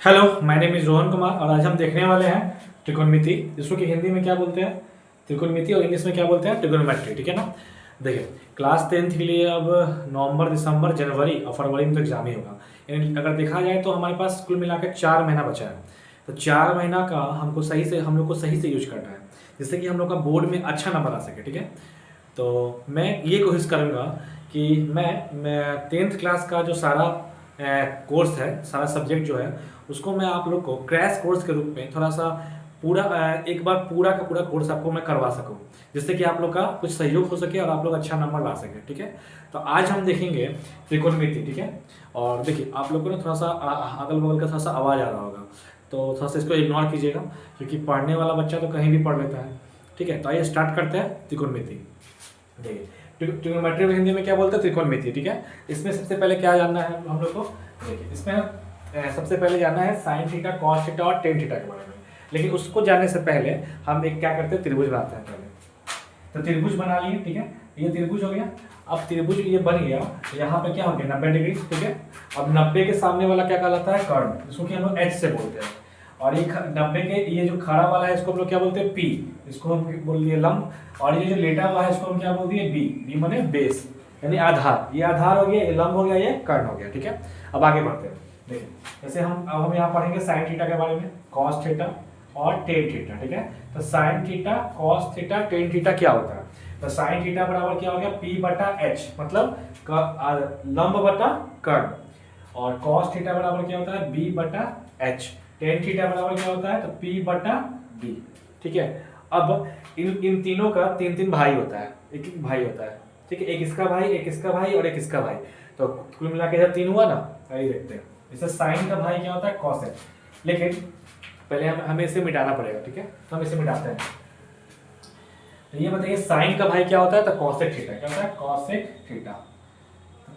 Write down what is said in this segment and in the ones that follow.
Hello, my name is Rohan Kumar और आज हम देखने वाले हैं त्रिकोणमिति, जिसको कि हिंदी में क्या बोलते हैं त्रिकोणमिति और इंग्लिश में क्या बोलते हैं ट्रिगोनोमेट्री। ठीक है ना। देखिए, क्लास 10th के लिए अब नवंबर, दिसंबर, जनवरी और फरवरी में तो एग्जाम ही होगा। यानी अगर देखा जाए तो हमारे पास कुल मिलाकर 4 महीना बचा है। तो 4 महीना का हम लोग को सही से यूज करना है, जिससे कि हम लोग का बोर्ड में अच्छा नंबर आ सके। ठीक है, तो मैं ये कोशिश करूँगा कि मैं 10th क्लास का जो सारा कोर्स है, सारा सब्जेक्ट जो है, उसको मैं आप लोग को क्रैश कोर्स के रूप में थोड़ा सा पूरा एक बार पूरा का पूरा कोर्स आपको मैं करवा सकूं, जिससे कि आप लोग का कुछ सहयोग हो सके और आप लोग अच्छा नंबर ला सकें। ठीक है, तो आज हम देखेंगे त्रिकोणमिति। ठीक है, और देखिए आप लोग को ना थोड़ा सा अगल बगल का थोड़ा सा आवाज़ आ रहा होगा, तो थोड़ा सा इसको इग्नोर कीजिएगा, क्योंकि पढ़ने वाला बच्चा तो कहीं भी पढ़ लेता है। ठीक है, तो आइए स्टार्ट करते हैं त्रिकोणमिति। देखिए, ट्रिगोनोमेट्री में हिंदी में क्या बोलते हैं त्रिकोणमिति। ठीक है, इसमें सबसे पहले क्या जानना है हम लोग को। देखिए, इसमें सबसे पहले जानना है साइन थीटा, कॉस थीटा और टेन थीटा के बारे में। लेकिन उसको जानने से पहले हम एक क्या करते हैं, त्रिभुज बनाते हैं पहले। तो त्रिभुज बना लिए। ठीक है, ये त्रिभुज हो गया। अब त्रिभुज ये बन गया, यहाँ पे क्या हो गया 90 डिग्री। ठीक है, अब 90 के सामने वाला क्या कहलाता है कर्ण, जिसको कि हम लोग एच से बोलते हैं। और ये 90 के ये जो खड़ा वाला है इसको हम लोग क्या बोलते हैं पी, इसको हम बोल दिए लंब। और ये जो लेटा हुआ है इसको हम क्या बोल दिए बी। बी माने बेस, यानी आधार। ये आधार हो गया, ये लंब हो गया, ये कर्ण हो गया। ठीक है, अब आगे बढ़ते हैं। देखिए, जैसे हम यहाँ पढ़ेंगे साइन थीटा के बारे में, कॉस थीटा और टेन थीटा। ठीक है, तो sine theta, cos theta, tan theta क्या होता है। तो साइन थीटा बराबर क्या हो गया पी बटा एच, मतलब लंब बटा कर्ण। और कॉस थीटा बराबर क्या होता है बी बटा एच। टेन थीटा बराबर क्या होता है तो पी बटा बी। ठीक है, अब इन तीनों का तीन भाई होता है, एक भाई होता है। ठीक है, एक इसका भाई, एक इसका भाई और एक इसका भाई। तो कुल मिला के जब 3 हुआ ना, आइए देखते हैं। जैसे साइन का भाई क्या होता है कॉसेक, लेकिन पहले हमें इसे मिटाना पड़ेगा। ठीक है, तो हम इसे मिटाते हैं। तो ये बताइए साइन का भाई क्या होता है तो कॉसेक थीटा। क्या होता है कॉसेक थीटा।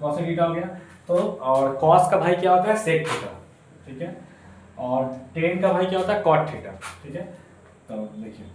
कॉसेक थीटा हो गया। तो और कॉस का भाई क्या होता है सेक थीटा। ठीक है, और टेन का भाई क्या होता है कॉट थीटा। ठीक है, तो देखिए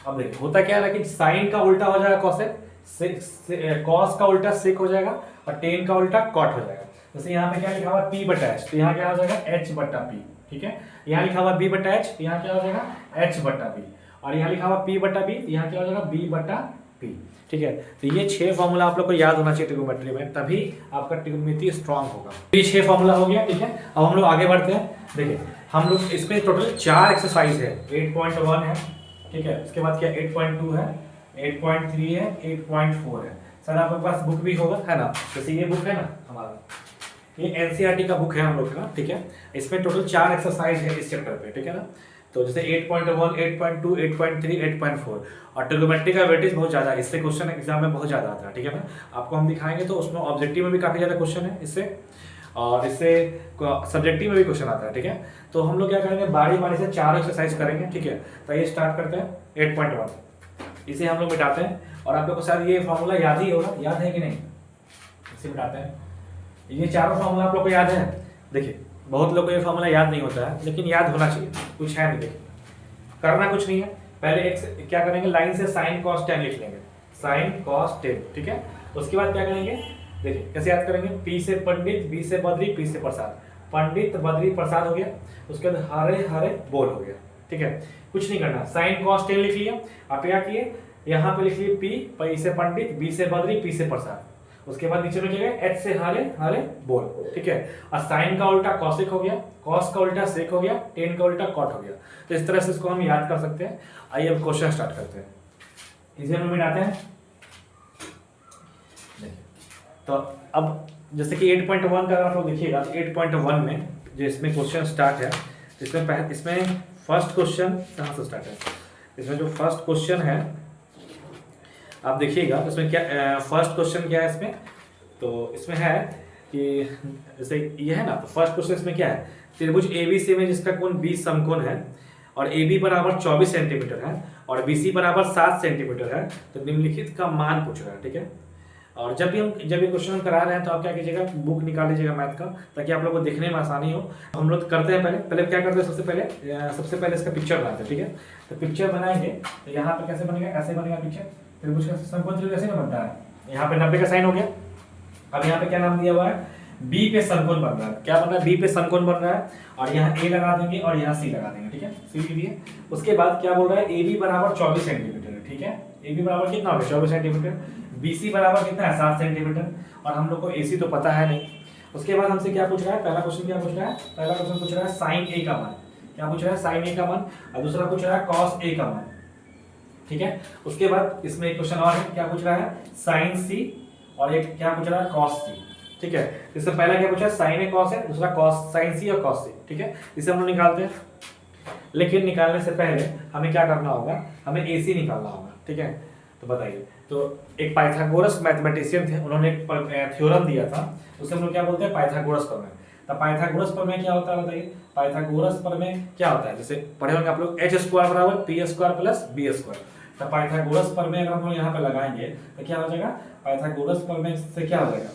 अब देखिए होता क्या है ना कि साइन का उल्टा हो जाएगा कॉसेक, कॉस का उल्टा सेक हो जाएगा और टेन का उल्टा कॉट हो जाएगा। जैसे यहाँ पे क्या लिखा हुआ पी बटा एच, तो यहाँ क्या हो जाएगा एच बटा पी। ठीक है, यहाँ लिखा हुआ बी बटा एच, तो यहाँ क्या हो जाएगा एच बटा पी। और यहाँ लिखा हुआ पी बटा बी, यहाँ क्या हो जाएगा बी बटा पी। ठीक है, तो ये 6 फॉर्मूला आप लोग को याद होना चाहिए ट्रिगोनोमेट्री में, तभी आपका ट्रिगोनोमेट्री स्ट्रांग होगा। ये 6 फॉर्मूला हो गया। ठीक है, अब हम लोग आगे बढ़ते हैं। देखिए, हम लोग इसमें टोटल 4 एक्सरसाइज है। 8.1 है। ठीक है, उसके बाद क्या 8.2 है, 8.3 है, 8.4 है। सर आपके पास बुक भी होगा, है ना। जैसे ये बुक है ना हमारा, ये एनसीईआरटी का बुक है हम लोग का। ठीक है, इसमें टोटल 4 एक्सरसाइज है इस चैप्टर पे। ठीक है ना, तो जैसे 8.1, 8.2, 8.3, 8.4। और ट्रिगोनोमेट्री का वेटेज बहुत ज़्यादा है, इससे क्वेश्चन एग्जाम में बहुत ज़्यादा आता है। ठीक है ना, आपको हम दिखाएंगे तो उसमें ऑब्जेक्टिव में भी काफ़ी ज़्यादा क्वेश्चन है इससे, और इससे सब्जेक्टिव में भी क्वेश्चन आता है। ठीक है, तो हम लोग क्या करेंगे बारी बारी से 4 एक्सरसाइज करेंगे। ठीक है, तो ये स्टार्ट करते हैं 8.1। इसे हम लोग मिटाते हैं, और आप लोग को शायद ये फॉर्मूला याद ही होगा, याद है कि नहीं। इसे मिटाते हैं, ये चारों फॉर्मूला आप लोग को याद है। देखिए, बहुत लोगों को ये फॉर्मूला याद नहीं होता है, लेकिन याद होना चाहिए, कुछ है नहीं। देखिए, करना कुछ नहीं है, पहले एक क्या करेंगे लाइन से साइन कॉस टेन लिख लेंगे, साइन कॉस टेन। ठीक है, उसके बाद क्या करेंगे देखिए कैसे याद करेंगे, पी से पंडित, बी से बद्री, पी से प्रसाद। पंडित बद्री प्रसाद हो गया, उसके बाद हरे हरे बोल हो गया। ठीक है, कुछ नहीं करना, साइन कॉस टेन लिख लिया। आप क्या किए यहाँ पे लिख लिए पी से पंडित, बी से बद्री, पी से प्रसाद। उसके बाद नीचे में क्या एच से हरे हरे बोल। ठीक है, और साइन का उल्टा कॉसेक हो गया, कॉस का उल्टा सेक हो गया, टेन का उल्टा कॉट हो गया। तो इस तरह से इसको हम याद कर सकते हैं। आइए अब क्वेश्चन स्टार्ट करते हैं, इसे हम मिटाते हैं। तो अब जैसे कि 8.1 का आप लोग देखिएगा, 8.1 में जो इसमें क्वेश्चन स्टार्ट है, इसमें फर्स्ट क्वेश्चन कहाँ से स्टार्ट है, इसमें जो फर्स्ट क्वेश्चन है आप देखिएगा इसमें क्या फर्स्ट क्वेश्चन क्या है इसमें। तो इसमें है कि जैसे ये है ना, तो फर्स्ट क्वेश्चन इसमें क्या है, त्रिभुज एबीसी में जिसका कोण 20 समकोण है और AB बराबर 24 सेंटीमीटर है और BC बराबर 7 सेंटीमीटर है, तो निम्नलिखित का मान पूछ रहा है। ठीक है, और जब ये क्वेश्चन हम करा रहे हैं तो आप क्या कीजिएगा बुक निकाल लीजिएगा मैथ का, ताकि आप लोग को देखने में आसानी हो। हम लोग करते हैं पहले क्या करते हैं, सबसे पहले इसका पिक्चर बनाते हैं। ठीक है, तो पिक्चर बनाएंगे तो यहाँ पे कैसे बनेगा, ऐसे बनेगा पिक्चर। त्रिभुज का समकोण त्रिभुज ऐसे ना बनता है। यहाँ पे 90 का साइन हो गया। अब यहाँ पे क्या नाम दिया हुआ है बी पे समकोण बन रहा है। क्या बन रहा है? बी पे समकोण बन रहा है और यहाँ ए लगा देंगे और यहाँ सी लगा देंगे, ठीक है, सी लिख दिए। उसके बाद क्या बोल रहा है? ए बी बराबर 24 सेंटीमीटर है, ठीक है, ए बी बराबर कितना हो गया? 24 सेंटीमीटर। बी सी बराबर कितना है? 7 सेंटीमीटर। और हम लोग को ए सी तो पता है नहीं। उसके बाद हमसे क्या पूछ रहा है? पहला क्वेश्चन क्या पूछ रहा है? पहला क्वेश्चन पूछ रहा है साइन ए का मान। क्या पूछ रहा है? साइन ए का मान। और दूसरा पूछ रहा है कॉस ए का मान, ठीक है। उसके बाद इसमें एक क्वेश्चन और है, क्या पूछ रहा है? साइन सी और एक क्या पूछ रहा है? कॉस सी, ठीक है। इससे पहला क्या पूछा है? साइन ए कॉस है, दूसरा कॉस साइन सी और कॉस सी, ठीक है। इसे हम लोग निकालते हैं, लेकिन निकालने से पहले हमें क्या करना होगा? हमें ए सी निकालना होगा, ठीक है। तो बताइए, तो एक पाइथागोरस मैथमेटिशियन थे, उन्होंने एक थ्योरम दिया था, उसे हम लोग क्या बोलते हैं? पाइथागोरस प्रमेय। तो पाइथागोरस प्रमेय क्या होता है बताइए? पाइथागोरस प्रमेय क्या होता है? जैसे पढ़े होंगे आप लोग, एच स्क्वायर बराबर P square plus B square. तो पाइथागोरस प्रमेय अगर हम लोग यहाँ पे लगाएंगे तो क्या हो जाएगा? पाइथागोरस प्रमेय से क्या हो जाएगा?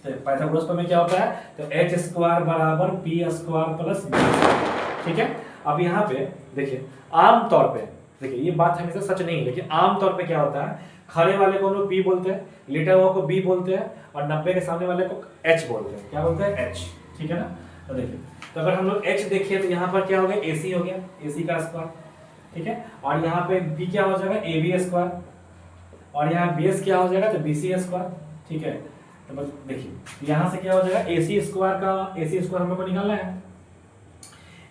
तो पाइथागोरस प्रमेय क्या होता है? तो एच स्क्वायर बराबर पी स्क्वायर प्लस बी, ठीक है। अब यहाँ पे देखिए, आम तौर पे देखिए, ये बात हमेशा सच नहीं है, लेकिन आम तौर पे क्या होता है? खड़े वाले को हम लोग पी बोलते हैं, लेटा हुआ को बी बोलते हैं, और 90 के सामने वाले को एच बोलते हैं। क्या बोलते हैं? एच, ठीक है ना। तो देखिए, तो अगर हम लोग एच देखिए तो यहाँ पर क्या हो गया? ए सी हो गया, ए सी का स्क्वायर, ठीक है। और यहाँ पे बी क्या हो जाएगा? A B square. और यहाँ बी एस क्या हो जाएगा? तो बी सी स्क्वायर, ठीक है। तो बस देखिए, यहाँ से क्या हो जाएगा? ए सी स्क्वायर का ए सी स्क्वायर हम लोग को निकालना है।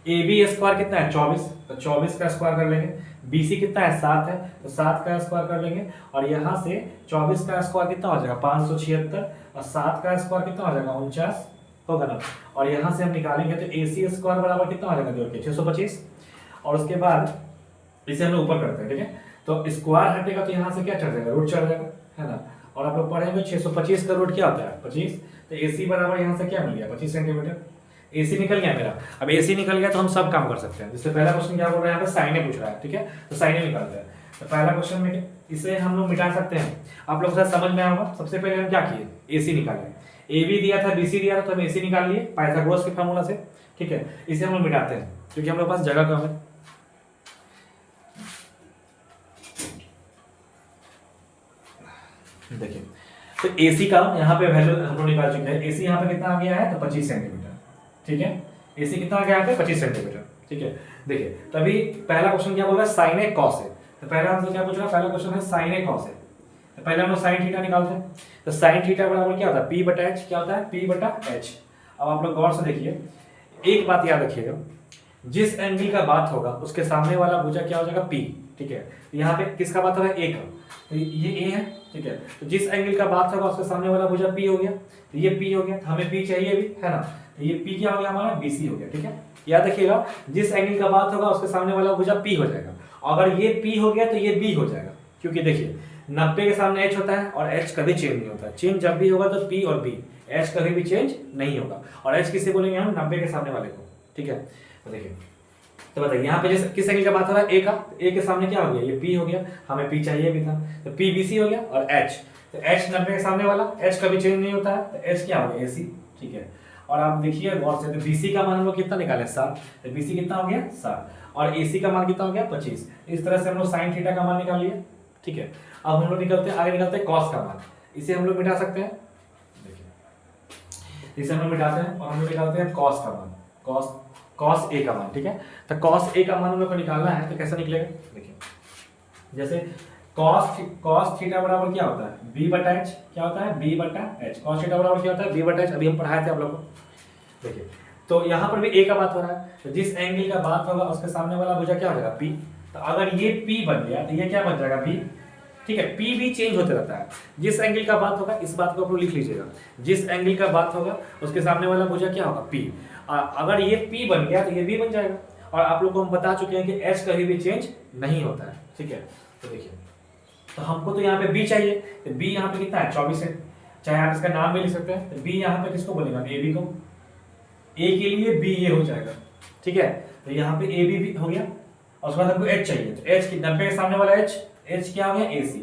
ए बी स्क्वायर कितना है? 24, तो 24 का स्क्वायर कर लेंगे। बी सी कितना है? 7 है, तो 7 का स्क्वायर कर लेंगे। और यहाँ से 24 का स्क्वायर कितना हो जाएगा? 576, और 7 का स्क्वायर कितना हो जाएगा? 49 होगा ना। और यहाँ से हम निकालेंगे तो ए सी स्क्वायर बराबर कितना हो जाएगा? जोड़ के 625। और उसके बाद इसे हम लोग ऊपर करते हैं, ठीक है। तो स्क्वायर हटेगा तो यहाँ से क्या चढ़ जाएगा? रूट चढ़ जाएगा, है ना। और आप लोग पढ़ेंगे 625 का रूट क्या होता है? 25। तो ए सी बराबर यहाँ से क्या मिल गया? 25 सेंटीमीटर। एसी निकल गया मेरा। अब एसी निकल गया तो हम सब काम कर सकते हैं। जैसे पहला क्वेश्चन क्या बोल रहा है? यहाँ पे साइने पूछ रहा है, ठीक है, तो साइने निकालते हैं। तो पहला क्वेश्चन में इसे हम लोग मिटा सकते हैं। आप लोग शायद समझ में आया होगा। सबसे पहले हम क्या किए? एसी निकाले। ए बी दिया था, बी सी दिया था, तो हम एसी निकाल लिए पाइथागोरस के फार्मूला से, ठीक है। इसे हम लोग मिटाते हैं क्योंकि हम लोग पास जगह कम है। देखिए, तो AC का यहाँ पे वैल्यू हम लोग निकाल चुके हैं। AC यहाँ पे कितना आ गया है? तो 25 सेंटीमीटर, ठीक है। AC कितना आ गया यहाँ पे? 25 सेंटीमीटर, ठीक है। देखिए, तभी पहला क्वेश्चन क्या बोल रहा है? साइन ए कॉस है। तो पहला हमसे क्या पूछ रहा है? पहला क्वेश्चन है साइन ए कॉस है। तो पहले हम लोग साइन थीटा निकालते हैं। तो साइन थीटा बराबर क्या होता है? P बटा एच। क्या होता है? P बटा एच। अब आप लोग गौर से देखिए, एक बात याद रखिएगा, जिस एंगल का बात होगा उसके सामने वाला भुजा क्या हो जाएगा? P, ठीक है। यहाँ पे किसका बात हो रहा है? ए का, तो ये ए है, ठीक है। तो जिस एंगल का बात होगा उसके सामने वाला भुजा P हो गया, तो ये P हो गया। तो हमें P चाहिए भी, है ना। तो ये P क्या हो गया हमारा? BC हो गया, ठीक है। याद रखिएगा, जिस एंगल का बात होगा उसके सामने वाला भुजा P हो जाएगा। अगर ये P हो गया तो ये B हो जाएगा, क्योंकि देखिए 90 के सामने H होता है और H कभी चेंज नहीं होता। चेंज जब भी होगा तो P और B, H कभी भी चेंज नहीं होगा। और H किसे बोलेंगे हम? 90 के सामने वाले को, ठीक है। तो देखिए, तो बताइए यहाँ पे जैसे किस एंगल का बात हो रहा है? ए का, ए के सामने क्या हो गया? ये P हो गया, हमें P चाहिए भी था, तो P BC हो गया। और H, तो H 90 के सामने वाला, H कभी चेंज नहीं होता है, तो H क्या हो गया? AC, ठीक है। और आप देखिए गौर से, तो BC का मान हम लोग कितना निकाले? 7। तो BC कितना हो गया? 7। और AC का मान कितना हो गया? 25। इस तरह से हम लोग साइन थीटा का मान निकाल लिए, ठीक है। अब हम लोग निकलते हैं आगे, निकलते हैं कॉस का मान। इसे हम लोग मिटा सकते हैं, देखिए इसे हम लोग मिटाते हैं और हम लोग निकालते हैं कॉस का मान, कॉस ए का मान, ठीक है। तो कॉस ए का मान हम लोग को निकालना है, तो कैसे निकलेगा? देखिए, जैसे कॉस थीटा बराबर क्या होता है? B बटा एच। क्या होता है? B बटा एच। कॉस थीटा बराबर क्या होता है? B बटा एच। अभी हम पढ़ाए थे आप लोग को, देखिए। तो यहाँ पर भी ए का बात हो रहा है, तो जिस एंगल का बात होगा उसके सामने वाला भुजा क्या हो जाएगा? P। तो अगर ये P बन गया तो ये क्या बन जाएगा? B, ठीक है। P भी चेंज होते रहता है। जिस एंगल का बात होगा, इस बात को आप लोग लिख लीजिएगा, जिस एंगल का बात होगा उसके सामने वाला भुजा क्या होगा? P। अगर ये P बन गया तो ये B बन जाएगा। और आप लोग को हम बता चुके हैं कि H कभी भी चेंज नहीं होता है, ठीक है। तो देखिए, तो हमको तो यहाँ पे B चाहिए, तो B यहाँ पे कितना है? 24 है। चाहे आप इसका नाम भी लिख सकते हैं। तो B यहाँ पे किसको बोलेगा? AB को। A के लिए B ये हो जाएगा, ठीक है। तो यहाँ पे AB भी हो गया। और उसके बाद हमको H चाहिए, तो H की 90 के सामने वाला H क्या हो गया? AC,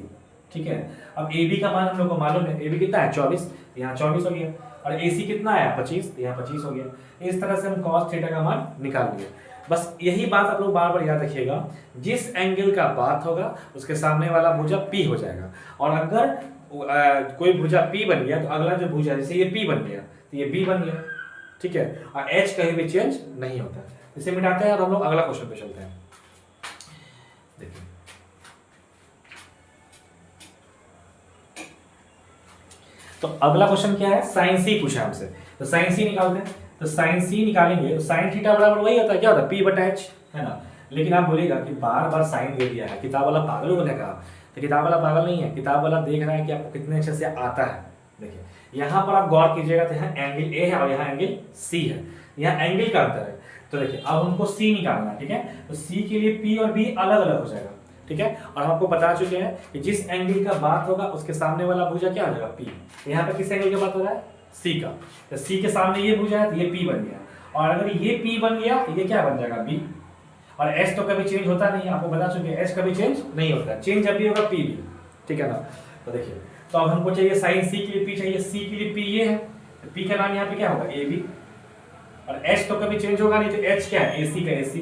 ठीक है। अब AB का मान हम लोग को मालूम है, AB कितना है? 24, यहाँ 24 हो गया। और AC कितना आया? 25, यहाँ 25 हो गया। इस तरह से हम कॉस थीटा का मान निकाल लिए। बस यही बात आप लोग बार बार याद रखिएगा, जिस एंगल का बात होगा उसके सामने वाला भुजा P हो जाएगा। और अगर कोई भुजा P बन गया तो अगला जो भुजा, जैसे ये P बन गया, तो ये बी बन गया, ठीक है। और एच कहीं भी चेंज नहीं होता है। इसे मिटाते हैं और हम लोग अगला क्वेश्चन पे चलते हैं। देखिए तो अगला क्वेश्चन क्या है, साइन सी पूछा हमसे, तो साइन सी निकालते हैं। तो साइन सी निकालेंगे तो साइन थीटा बराबर वही होता है, क्या होता है, पी बटा एच, है ना। लेकिन आप बोलेगा कि बार बार साइन दे दिया है, किताब वाला पागल हो गया कहा, तो किताब वाला पागल नहीं है, किताब वाला देख रहा है कि आपको कितने अच्छे से आता है। देखिए यहाँ पर आप गौर कीजिएगा, तो यहाँ एंगल ए है और यहाँ एंगल सी है, यहाँ एंगल का अंतर है। तो देखिए अब हमको सी निकालना है, ठीक है। तो सी के लिए पी और बी अलग अलग हो जाएगा, ठीक है। और हम आपको बता चुके हैं कि जिस एंगल का बात होगा उसके सामने वाला भुजा क्या हो जाएगा, पी। यहाँ पे किस एंगल की बात हो रहा है, सी का, तो सी के सामने ये भुजा है तो ये पी बन गया। और अगर ये पी बन गया तो ये क्या बन जाएगा, बी। और एच तो कभी चेंज होता नहीं है, आपको बता चुके हैं एच कभी चेंज नहीं होता, चेंज जब भी होगा पी भी, ठीक है ना। तो देखिए तो अब हमको चाहिए साइन सी के लिए पी चाहिए, सी के लिए पी ये है, तो पी का नाम यहाँ पे क्या होगा, ए बी। और एच तो कभी चेंज होगा नहीं, तो एच क्या है, ए सी का ए सी,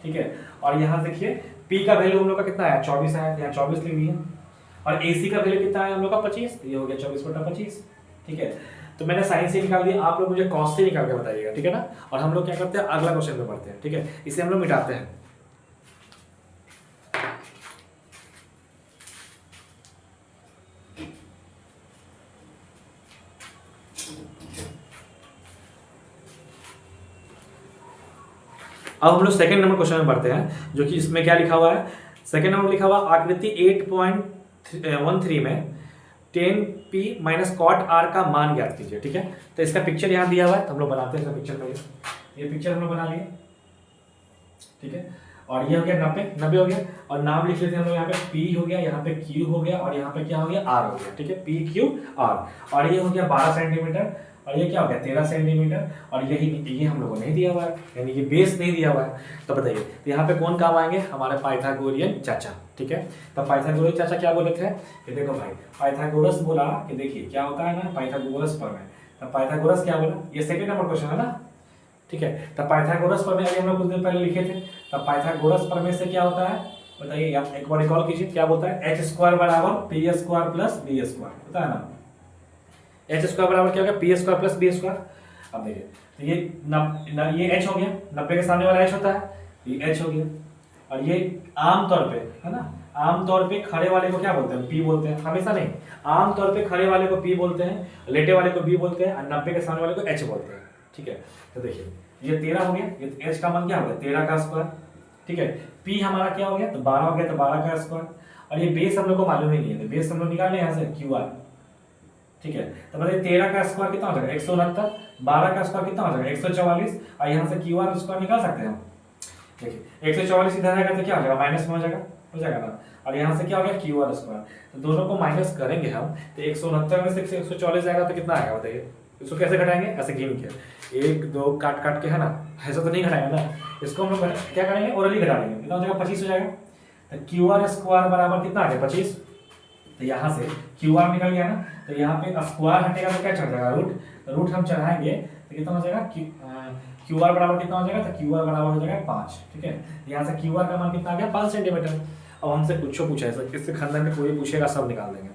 ठीक है। और यहाँ देखिए पी का वैल्यू हम लोग का कितना आया, 24 आया, यहाँ 24 लिख दिए। और ए सी का वैल्यू कितना आया हम लोग का, 25, ये हो गया 24/25, ठीक है। तो मैंने साइन से निकाल दिया, आप लोग मुझे कॉस से निकाल के बताइएगा, ठीक है ना। और हम लोग क्या करते हैं, अगला क्वेश्चन पे पढ़ते हैं, ठीक है। इसे हम लोग मिटाते हैं। अब हम लोग सेकंड नंबर क्वेश्चन में पढ़ते हैं, जो कि इसमें क्या लिखा हुआ है, सेकंड नंबर लिखा हुआ आकृति 8.13 में 10p माइनस कॉट आर का मान ज्ञात कीजिए, ठीक है। तो इसका पिक्चर यहाँ दिया हुआ है, तो हम लोग बनाते हैं इसका पिक्चर पहले। ये पिक्चर हम लोग बना लिए, ठीक है। और ये हो गया 90 हो गया, और नाम लिख लेते हैं हम लोग, यहाँ पे p हो गया, यहाँ पे q हो गया, और यहाँ पे क्या हो गया, r हो गया, ठीक है, p q r। और ये हो गया 12 सेंटीमीटर, और ये क्या हो गया 13 सेंटीमीटर, और यही ये हम लोगों को नहीं दिया हुआ है, यानी कि बेस नहीं दिया हुआ है। तो बताइए तो यहाँ पे कौन काम आएंगे, हमारे पाइथागोरियन चाचा, ठीक है। तो पाइथागोरियन चाचा क्या बोले थे कि देखो भाई, पाइथागोरस बोला कि देखिए क्या होता है ना, पाइथागोरस प्रमेय। तो पाइथागोरस क्या बोला, ये सेकंड नंबर क्वेश्चन है ना, ठीक है। तो पाइथागोरस प्रमेय अभी हम लोग कुछ दिन पहले लिखे थे। तो पाइथागोरस प्रमेय से क्या होता है बताइए, आप एक बार रिकॉल कीजिए, क्या बोलता है, एच स्क्वायर बराबर P square plus B square, होता है ना। एच स्क्वायर बराबर क्या हो गया, P square plus B square. अब देखिए तो ये एच हो गया, 90 के सामने वाला एच होता है, ये एच हो गया। और ये आमतौर पे है ना, आमतौर पे खड़े वाले को क्या बोलते हैं, पी बोलते हैं, हमेशा नहीं, आमतौर पे खड़े वाले को पी बोलते हैं, लेटे वाले को बी बोलते हैं, और 90 के सामने वाले को एच बोलते हैं, ठीक है। तो देखिए ये 13 हो गया, ये एच का मान क्या हो गया, 13 का स्क्वायर, ठीक है। पी हमारा क्या हो गया, तो 12 हो गया, तो 12 का स्क्वायर। और ये बेस हम लोग को मालूम ही नहीं है, तो बेस हम लोग निकाल लें यहाँ से क्यू आर, ठीक है। तो बताइए 13 का स्क्वायर कितना हो जाएगा, 169, 12 का स्क्वायर कितना हो जाएगा, 144, और यहाँ से क्यू आर स्क्वायर निकाल सकते हैं हम। देखिए 144 इधर आएगा तो क्या हो जाएगा, माइनस में हो जाएगा ना। और यहाँ से क्या हो गया, क्यू आर स्क्वायर, तो दोनों को माइनस करेंगे हम, तो 169 में से 144 आएगा तो कितना आएगा बताइए। इसको कैसे घटाएंगे, ऐसे गिन के 1 2 काट काट के, है ना, ऐसा तो नहीं घटाएंगे ना। इसको हम लोग क्या करेंगे, ओरली घटा लेंगे, कितना हो जाएगा, 25 हो जाएगा। तो क्यू आर स्क्वायर बराबर कितना आ गया, 25। तो यहाँ से क्यू आर निकल गया ना, तो यहाँ पे स्क्वायर हटेगा तो क्या चढ़ जाएगा, रूट। तो रूट हम चढ़ाएंगे तो कितना हो जाएगा, क्यू आर बराबर कितना हो जाएगा, तो क्यू आर बराबर हो जाएगा 5, ठीक है। यहाँ से क्यू आर का मान कितना आ गया, 5 सेंटीमीटर। अब हमसे कुछ पूछा है, इससे खानदान में कोई पूछेगा सब निकाल देंगे।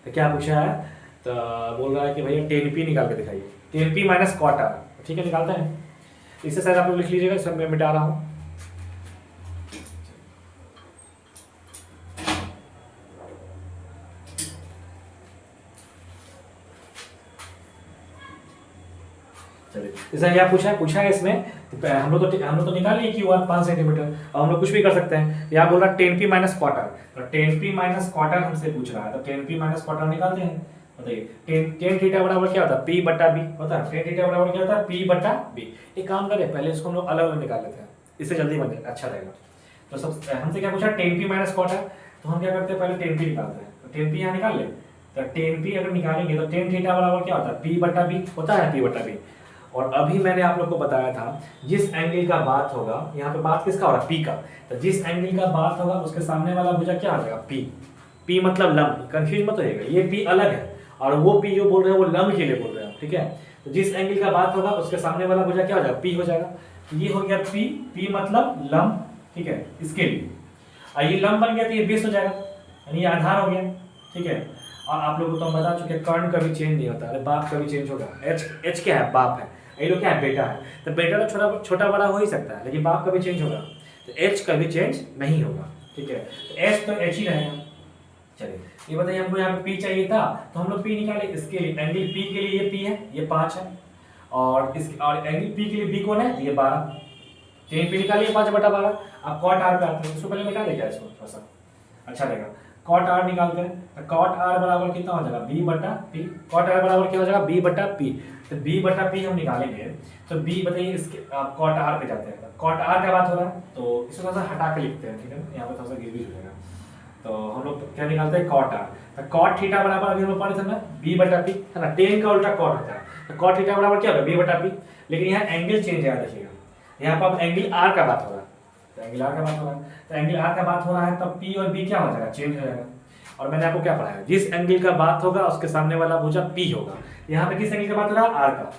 तो क्या पूछा है, तो बोल रहा है कि भैया 10p निकाल के दिखाइए, 10p माइनस कॉट आर, ठीक है, निकालते हैं। इससे शायद आप लोग लिख लीजिएगा, सब मैं मिटा रहा हूँ। जैसा क्या पूछा है इसमें, हम लोग तो निकाल लिए क्यू आर 5 सेंटीमीटर। अब हम लोग कुछ भी कर सकते हैं, यहाँ बोल रहा है 10p माइनस क्वार्टर, तो 10p माइनस क्वार्टर हमसे पूछ रहा है, तो 10p माइनस क्वार्टर निकालते हैं। बताइए 10 थीटा बराबर क्या होता है, p बटा b होता है। 10 थीटा बराबर क्या होता है, p बटा b। एक काम करें, पहले इसको हम लोग अलग अलग निकाल लेते हैं, इससे जल्दी बन जाएगा, अच्छा रहेगा। तो सब हमसे क्या पूछा, 10p माइनस क्वार्टर, तो हम क्या करते हैं, पहले 10p निकालते हैं। तो 10p यहाँ निकाल ले, तो 10p अगर निकालेंगे तो 10 थीटा बराबर क्या होता है, p बटा b होता है, p बटा b। और अभी मैंने आप लोग को बताया था, जिस एंगल का बात होगा, यहाँ पे बात किसका हो रहा है, पी का, तो जिस एंगल का बात होगा उसके सामने वाला भुजा क्या आ जाएगा, पी। पी मतलब लंब, कंफ्यूज मत होइएगा, ये पी अलग है और वो पी जो बोल रहे हैं वो लंब के लिए बोल रहे हैं, ठीक है। तो जिस एंगल का बात होगा उसके सामने वाला भुजा क्या हो जाएगा, पी हो जाएगा। ये हो गया पी, पी मतलब लंब, ठीक है, इसके लिए। और ये लंब बन गया तो ये बेस हो जाएगा, यानी ये आधार हो गया, ठीक है। और आप लोगों को तो हम बता चुके कर्ण कभी चेंज नहीं होता, अरे बाप कभी चेंज होगा। एच एच क्या है, बाप है, ये लोग क्या है, बेटा है। तो बेटा तो छोटा छोटा बड़ा हो ही सकता है, लेकिन बाप कभी चेंज होगा, तो एच कभी चेंज नहीं होगा, ठीक है। तो एच तो एच ही रहेगा। चलिए ये बताइए, हमको यहाँ पे पी चाहिए था, तो हम लोग पी निकाले। इसके लिए एंगल पी के लिए ये पी है, ये 5 है, और एंगल पी के लिए बी कौन है, ये 12। चेन पी निकालिए 5/12। अब कॉट आर पे आते हैं, इसको पहले मिटा देगा, इसको थोड़ा सा अच्छा रहेगा। कॉट आर निकालते हैं, तो कॉट आर बराबर कितना हो जाएगा, बी बटा पी। कॉट आर बराबर क्या हो जाएगा, बी बटा पी। तो बी बटा पी हम निकालेंगे, तो बी बताइए इसके कॉट आर पे जाते हैं। कॉट आर का बात हो रहा है, तो इसको थोड़ा सा हटा के लिखते हैं, ठीक है, यहाँ पे थोड़ा सा गिर भी हो जाएगा। तो हम लोग क्या निकालते हैं, कॉट आर। तो कॉट थीटा बराबर अभी हम लोग पढ़े थे ना, बी बटा पी, है ना, टेन का उल्टा कॉट होता है। तो कॉट थीटा बराबर क्या होगा, बी बटा पी। लेकिन यहाँ एंगल चेंज है, देखिएगा यहाँ पर अब एंगल आर का बात हो रहा है, तो एंगल आर का बात हो रहा है, तो एंगल आर का बात हो रहा है, तब पी और बी क्या हो जाएगा, चेंज हो जाएगा। और मैंने आपको क्या पढ़ाया, जिस एंगल का बात होगा उसके सामने वाला भुजा पी होगा। यहाँ पे किस एंगल का बात हो रहा है, आर का,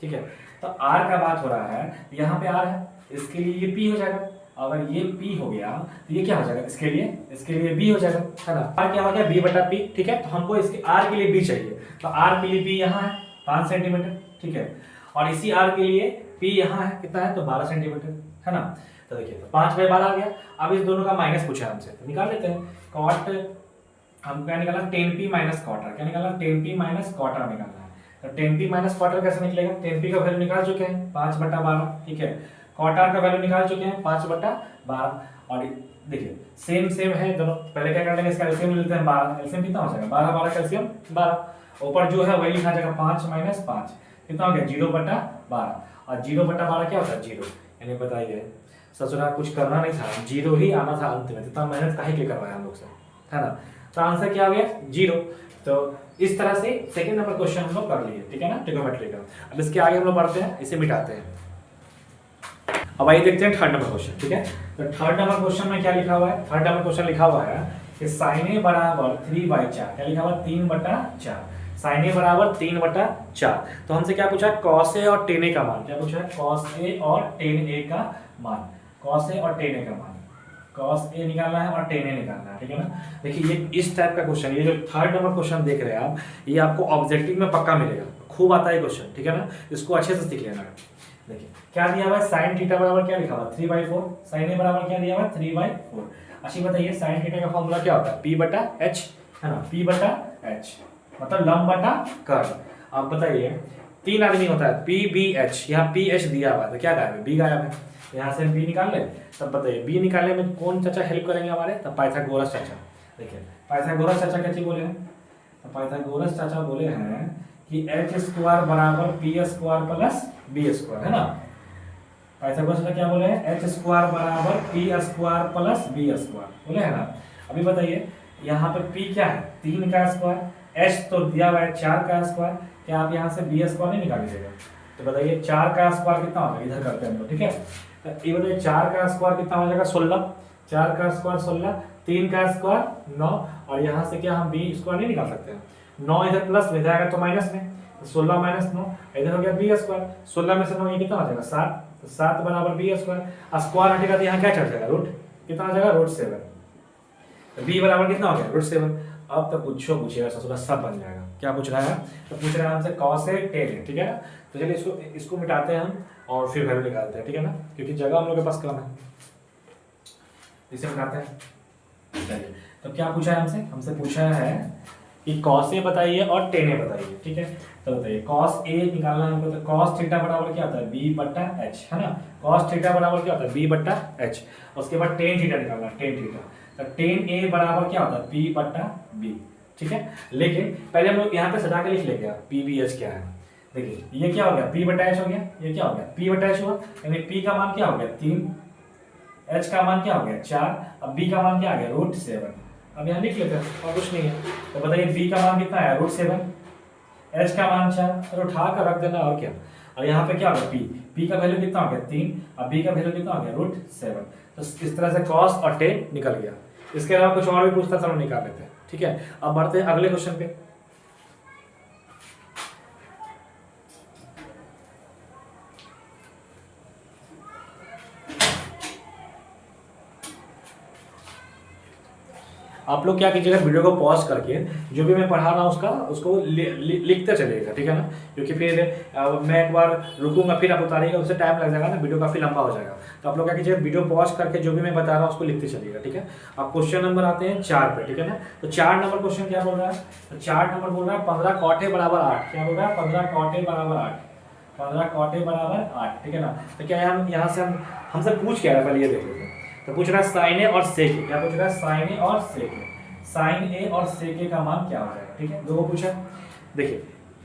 ठीक है। तो आर का बात हो रहा है, यहाँ पे आर है, इसके लिए ये पी हो जाएगा। अगर ये P हो गया तो ये क्या हो जाएगा, इसके लिए B हो जाएगा, है ना। R क्या हो गया, B बटा P, ठीक है। तो हमको इसके R के लिए B चाहिए, तो R के लिए B यहाँ है 5 सेंटीमीटर, ठीक है। और इसी R के लिए P यहाँ है, कितना है, तो 12 सेंटीमीटर, है ना। तो देखिए तो 5/12 आ गया। अब इस दोनों का माइनस पूछा है हमसे, तो निकाल लेते हैं। कॉट हम क्या निकाला, 10P माइनस कॉट आर, क्या निकाला, 10P माइनस कॉट आर निकालना है। तो 10P माइनस कॉट आर कैसे निकलेगा, 10P का वैल्यू निकाल चुके हैं 5/12, ठीक है। कॉट आर का वैल्यू निकाल चुके हैं 5/12। और देखिए सेम है दोनों। पहले क्या कर लेंगे, इसका एलसीएम ले लेते हैं 12। एलसीएम कितना हो जाएगा, 12 का एलसीएम 12। ऊपर जो है वही लिखा जाएगा 5 माइनस 5, कितना हो गया, 0/12। और 0/12 क्या होता है, 0। यानी बताइए ससुरा कुछ करना नहीं था, 0 ही आना था अंत में, इतना मेहनत काहे के करवाया हम लोग से, है ना। तो आंसर क्या हो गया, 0। तो इस तरह से सेकंड नंबर क्वेश्चन हम लोग कर लिए, ठीक है ना, ट्रिग्नोमेट्री का। अब इसके आगे हम लोग बढ़ते हैं, इसे मिटाते हैं। अब आइए देखते हैं थर्ड नंबर क्वेश्चन, ठीक है। तो थर्ड नंबर क्वेश्चन में क्या लिखा हुआ है, थर्ड नंबर क्वेश्चन लिखा हुआ है कि साइन ए बराबर 3/4, क्या लिखा हुआ है, 3/4। साइन ए बराबर 3/4। तो हमसे क्या पूछा है, कॉस ए और टेन ए का मान। क्या पूछा है, कॉस ए और टेन ए का मान। कॉस ए और टेन ए का मान, कॉस ए निकालना है और टेन ए निकालना है, ठीक है ना। देखिए ये इस टाइप का क्वेश्चन, ये जो थर्ड नंबर क्वेश्चन देख रहे हैं आप, ये आपको ऑब्जेक्टिव में पक्का मिलेगा, खूब आता है क्वेश्चन, ठीक है ना। इसको अच्छे से सीख लेना। देखिए क्या दिया हुआ है, साइन थीटा बराबर क्या लिखा हुआ है, 3/4। साइन ए बराबर क्या दिया हुआ है, 3/4। अच्छी बताइए साइन थीटा का फॉर्मूला क्या होता है, P/H, है ना, P/H मतलब लंब बटा कर्व। अब बताइए 3 आदमी होता है, PBH, यहाँ PH दिया हुआ है, तो क्या गायब है, B गायब है। यहाँ से B निकाल ले, तब बताइए B निकालने में कौन चाचा हेल्प करेंगे हमारे, तब पाइथागोरस चाचा। देखिए पाइथागोरस चाचा क्या चीज बोले हैं, तो पाइथागोरस चाचा बोले हैं कि h² बराबर p² प्लस b², है ना। पाइथागोरस चाचा क्या बोले हैं, h² बराबर p² प्लस b² बोले है ना। अभी बताइए यहाँ पे p क्या है, 3 का स्क्वायर, h तो दिया हुआ है 4 का स्क्वायर, क्या आप यहाँ से b² नहीं निकाल लीजिएगा। तो बताइए 4 का स्क्वायर कितना होगा, इधर करते हैं हम लोग, ठीक है। तो ये बताइए 4 का स्क्वायर कितना हो जाएगा, 16। 4 का स्क्वायर 16, 3 का स्क्वायर 9, और यहाँ से क्या हम b² नहीं निकाल सकते हैं, 9 इधर प्लस में जाएगा तो माइनस में, 16 माइनस 9 इधर हो गया b²। 16 में से 9 ये कितना हो जाएगा, 7। तो 7 बराबर b²। स्क्वायर हटेगा तो यहाँ क्या चढ़ जाएगा, रूट, कितना हो जाएगा, √7। तो b बराबर कितना हो गया, √7। अब तो पूछिएगा ससुरा सब बन जाएगा। क्या पूछ रहा है, तो पूछ रहा है हमसे cos ए tan ए, ठीक है ना। तो चलिए इसको मिटाते हैं हम और फिर वैल्यू निकालते हैं, ठीक है ना, क्योंकि जगह हम लोग के पास कम है। इसे मिटाते हैं। चलिए तो क्या पूछा है हमसे पूछा है कि cos ए बताइए और tan ए बताइए, ठीक है। तो बताइए cos ए निकालना है हमको, तो cos थीटा बराबर क्या होता है, b/h, है ना। cos थीटा बराबर क्या होता है, b/h। उसके बाद tan थीटा निकालना है, tan थीटा। तो tan ए बराबर क्या होता है, p/b, ठीक है। लेकिन पहले हम लोग यहाँ पे सजा के लिख लेंगे PBH क्या है। देखिए ये क्या हो गया, p/h हो गया, ये क्या हो गया, p/h हुआ, यानी p का मान क्या हो गया 3, h का मान क्या हो गया 4, अब b का मान क्या आ गया √7। अब यहाँ लिख लेते हैं और कुछ नहीं है। तो बताइए b का मान कितना है, √7, h का मान 4, तो उठा कर रख देना और क्या। और यहाँ पे क्या होगा p का वैल्यू कितना हो गया 3, अब b का वैल्यू कितना हो गया √7। तो इस तरह से cos और tan निकल गया। इसके अलावा कुछ और भी पूछता चलो निकाल लेते हैं, ठीक है। अब बढ़ते हैं अगले क्वेश्चन पे। आप लोग क्या कीजिएगा, वीडियो को पॉज करके जो भी मैं पढ़ा रहा हूँ उसको लिखते चलिएगा, ठीक है ना, क्योंकि फिर मैं एक बार रुकूंगा फिर आप उतारिएगा, उससे टाइम लग जाएगा ना, वीडियो काफ़ी लंबा हो जाएगा। तो आप लोग क्या कीजिएगा, वीडियो पॉज करके जो भी मैं बता रहा हूँ उसको लिखते चलिएगा, ठीक है। अब क्वेश्चन नंबर आते हैं 4 पे, ठीक है ना। तो 4 नंबर क्वेश्चन क्या बोल रहा है, तो 4 नंबर बोल रहा है 15 कौटे बराबर 8। क्या बोल रहा है, 15 कौटे बराबर 8, 15 कौटे बराबर 8, ठीक है ना। तो क्या हम यहाँ से हमसे पूछ क्या रहा है, पहले ये देख लेते हैं। तो पूछ रहा है साइन ए और सेक ए, क्या पूछ रहा है, साइन ए और सेक ए, साइन ए और सेक ए का मान क्या हो जाएगा, ठीक है, दो को पूछा। देखिए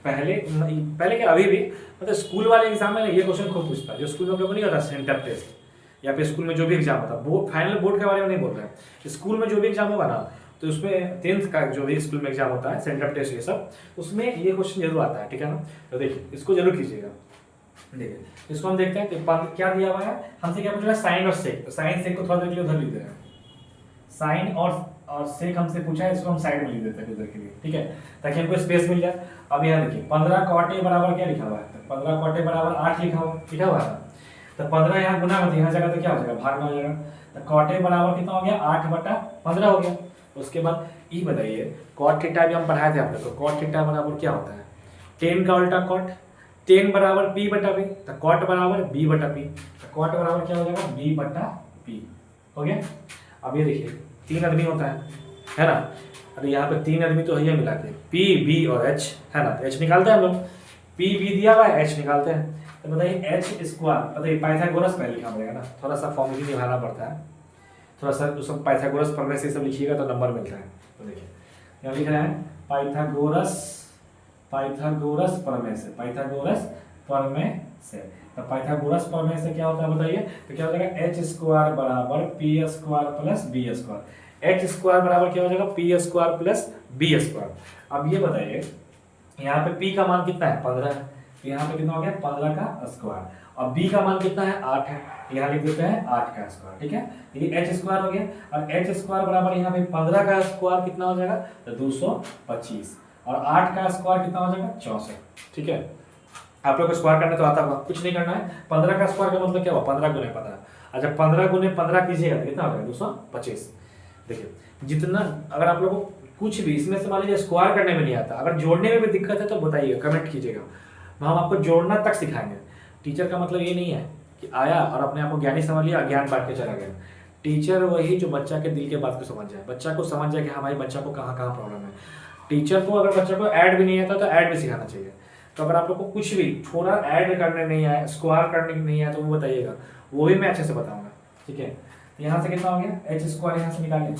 पहले क्या अभी भी मतलब स्कूल वाले एग्जाम में ये क्वेश्चन खूब पूछता है, जो स्कूल में हम लोग को नहीं होता सेंटर टेस्ट या फिर स्कूल में जो भी एग्जाम होता है, बोर्ड फाइनल बोर्ड के बारे में नहीं बोल रहे हैं, स्कूल में जो भी एग्जाम होगा ना, तो उसमें 10th का जो भी स्कूल में एग्जाम होता है सेंटर टेस्ट ये सब, उसमें ये क्वेश्चन जरूर आता है, ठीक है ना। तो देखिए इसको जरूर कीजिएगा। देखिए इसको हम देखते हैं कि क्या दिया हुआ है, हमसे क्या पूछ रहा है, साइन और सेक। तो साइन सेक को थोड़ा देर के लिए उधर लिख दे रहे हैं, साइन और सेक हमसे पूछा है, इसको हम साइड में लिख देते हैं उधर के लिए, ठीक है, ताकि हमको स्पेस मिल जाए। अब यहाँ देखिए 15 कौटे बराबर क्या लिखा हुआ है, तो 15 कौटे बराबर 8 लिखा हुआ है। तो 15 यहाँ गुना मत यहाँ जगह तो क्या हो जाएगा, भाग में हो जाएगा। तो कौटे बराबर कितना हो गया, 8/15 हो गया। उसके बाद ये बताइए कॉट थीटा भी हम पढ़ाए थे आप लोग को, कॉट थीटा बराबर क्या होता है, 10 का उल्टा कॉट, 10 बराबर p/p, तो कॉट बराबर b/p, तो कॉट बराबर क्या हो जाएगा, b/p हो गया। अब ये देखिए 3 आदमी होता है ना, अरे यहाँ पे 3 आदमी तो है मिला के p b और h है ना, तो h निकालते हैं हम लोग, p b दिया हुआ है, h निकालते हैं। तो बताइए h स्क्वायर, बताइए पाइथागोरस पहले लिखा पड़ेगा ना, थोड़ा सा फॉर्मूला निभाना पड़ता है, थोड़ा सा उस पाइथागोरस प्रमेय से सब लिखिएगा तो नंबर मिलता है। तो देखिए यहाँ लिख रहे हैं पाइथागोरस प्रमेय से, पाइथागोरस प्रमेय से। तो पाइथागोरस प्रमेय से क्या होता है बताइए, तो क्या हो जाएगा, h स्क्वायर बराबर p square plus b square, h square बराबर क्या हो जाएगा, p square plus b square. अब ये बताइए यहाँ पे p का मान कितना है, 15 है, तो यहाँ पे कितना हो गया, 15 का स्क्वायर, और b का मान कितना है, 8 है, यहाँ लिख देते हैं 8 का स्क्वायर, ठीक है। ये h स्क्वायर हो गया, और h स्क्वायर बराबर यहाँ पे 15 का स्क्वायर कितना हो जाएगा, तो 225, और 8 का स्क्वायर कितना हो जाएगा, 64, ठीक है। आप लोग को स्क्वायर करने तो आता होगा, कुछ नहीं करना है। 15 का स्क्वायर का मतलब क्या हुआ, 15 गुने 15, अच्छा 15 गुने 15 कीजिएगा तो कितना हो जाएगा, 225। देखिए जितना अगर आप लोग को कुछ भी इसमें से मान लीजिए स्क्वायर करने में नहीं आता, अगर जोड़ने में भी दिक्कत है तो बताइएगा, कमेंट कीजिएगा, हम आपको जोड़ना तक सिखाएंगे। टीचर का मतलब ये नहीं है कि आया और अपने आप को ज्ञानी समझ लिया, ज्ञान बांट के चला गया। टीचर वही जो बच्चा के दिल के बात को समझ जाए, बच्चा को समझ जाए कि हमारे बच्चा को कहाँ कहाँ प्रॉब्लम है। टीचर को अगर बच्चा को ऐड भी नहीं आता तो ऐड भी सिखाना चाहिए। तो अगर आप लोग को कुछ भी थोड़ा ऐड करने नहीं आए, स्क्वायर करने नहीं आए, तो वो बताइएगा, वो भी मैं अच्छे से बताऊंगा, ठीक है। तो यहाँ से कितना हो गया, एच स्क्वायर यहाँ से निकालें,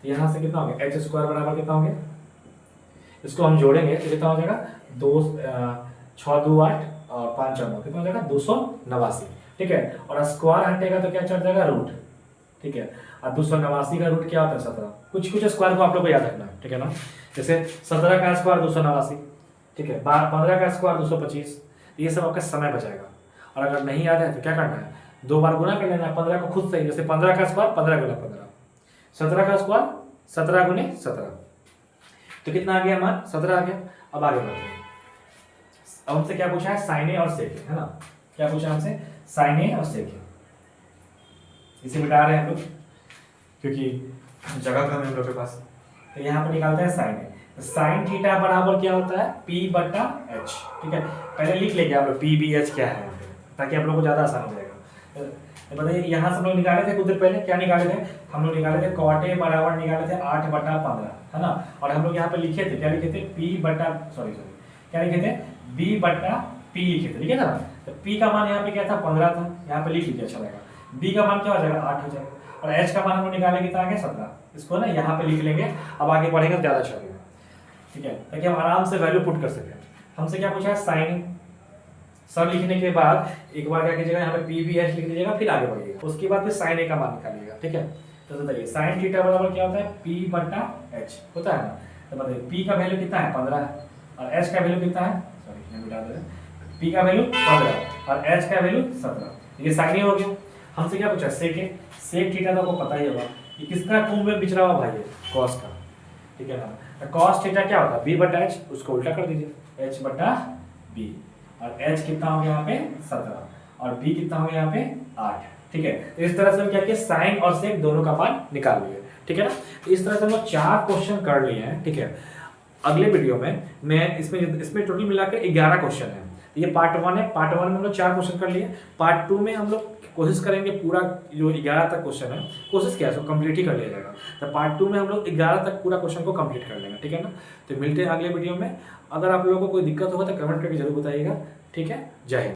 यहाँ से कितना हो गया, एच स्क्वायर बराबर कितना हो गया, इसको हम जोड़ेंगे तो कितना हो जाएगा, 6 2 8 और 5 4 9, कितना हो जाएगा, 289, ठीक है। और स्क्वायर हटेगा तो क्या चढ़ जाएगा, रूट, ठीक है। और 289 का रूट क्या होता है, 17। कुछ स्क्वायर को आप लोग को याद रखना है, ठीक है ना। जैसे 17 का स्क्वायर 289, ठीक है, 15 का स्क्वायर 225, ये सब आपका समय बचाएगा। और अगर नहीं याद है तो क्या करना है, 2 बार गुना कर लेना है 15 को खुद से, जैसे 15 का स्क्वायर 15 गुना 15, 17 का स्क्वायर 17 गुने 17, तो कितना आ गया मान, 17 आ गया। अब आगे बढ़ते हैं, अब हमसे क्या पूछा है, साइन ए और सेक ए, है ना। क्या पूछा हमसे, साइन ए और सेक ए, इसे मिटा रहे हैं हम लोग क्योंकि जगह कम है हम लोग के पास। तो यहाँ पर निकालते हैं साइन ए, साइन थीटा बराबर क्या होता है, p/h, ठीक है। पहले लिख लेंगे आप लोग p/b/h क्या है, ताकि आप लोग को ज्यादा आसान हो जाएगा। तो बताइए यहाँ से हम लोग निकाले थे कुछ देर पहले, क्या निकाले थे, हम लोग निकाले थे कॉट ए बराबर निकाले थे 8/15, है ना। और हम लोग यहाँ पे लिखे थे, क्या लिखे थे, क्या लिखे थे, b/p लिखे थे, ठीक है ना। तो p का मान यहाँ पे क्या था, 15 था, यहाँ पे लिख लीजिए, अच्छा लगेगा। b का मान क्या हो जाएगा, 8 हो जाएगा, और h का मान हम लोग निकाले कितना आ गया, 17। इसको ना यहाँ पे लिख लेंगे, अब आगे बढ़ेंगे तो ज्यादा अच्छा लगेगा, ठीक है, ताकि हम आराम से वैल्यू पुट कर सकें। हमसे क्या पूछा है, साइन, सब लिखने के बाद एक बार क्या कीजिएगा, यहाँ पे p/h लिख दीजिएगा, फिर आगे बढ़िएगा, उसके बाद फिर साइन ए का मान निकालिएगा, ठीक है। तो बताइए साइन थीटा बराबर क्या होता है, p/h होता है ना। तो बताइए p का वैल्यू कितना है, 15 है, और h का वैल्यू कितना है, सॉरी मैं मिटा दे रहा हूं, p का वैल्यू 15 और h का वैल्यू 17, ये साइन ए हो गया। हमसे क्या पूछा, सेक ए, सेक थीटा तो आपको पता ही होगा, ये किसका कुंभ में बिछ रहा हुआ भाई है, कॉस का, ठीक है ना। कॉस थीटा क्या होता है, b/h, उसको उल्टा कर दीजिए, h/b, और h कितना हो गया यहाँ पे 17, और b कितना हो गया यहाँ पे 8, ठीक है। तो इस तरह से हम क्या किया, साइन और सेक दोनों का मान निकाल लिए, ठीक है ना। तो इस तरह से हम लोग 4 क्वेश्चन कर लिए हैं, ठीक है। अगले वीडियो में मैं इसमें टोटल मिला के 11 क्वेश्चन है। ये पार्ट 1 है, पार्ट 1 में हम लोग 4 क्वेश्चन कर लिए। पार्ट 2 में हम लोग कोशिश करेंगे पूरा जो 11 तक क्वेश्चन है, कोशिश किया सो कंप्लीट ही कर लिया जाएगा। तो पार्ट 2 में हम लोग 11 तक पूरा क्वेश्चन को कंप्लीट कर लेंगे, ठीक है ना। तो मिलते हैं अगले वीडियो में। अगर आप लोगों को कोई दिक्कत होगा तो कमेंट करके जरूर बताइएगा, ठीक है। जय हिंद।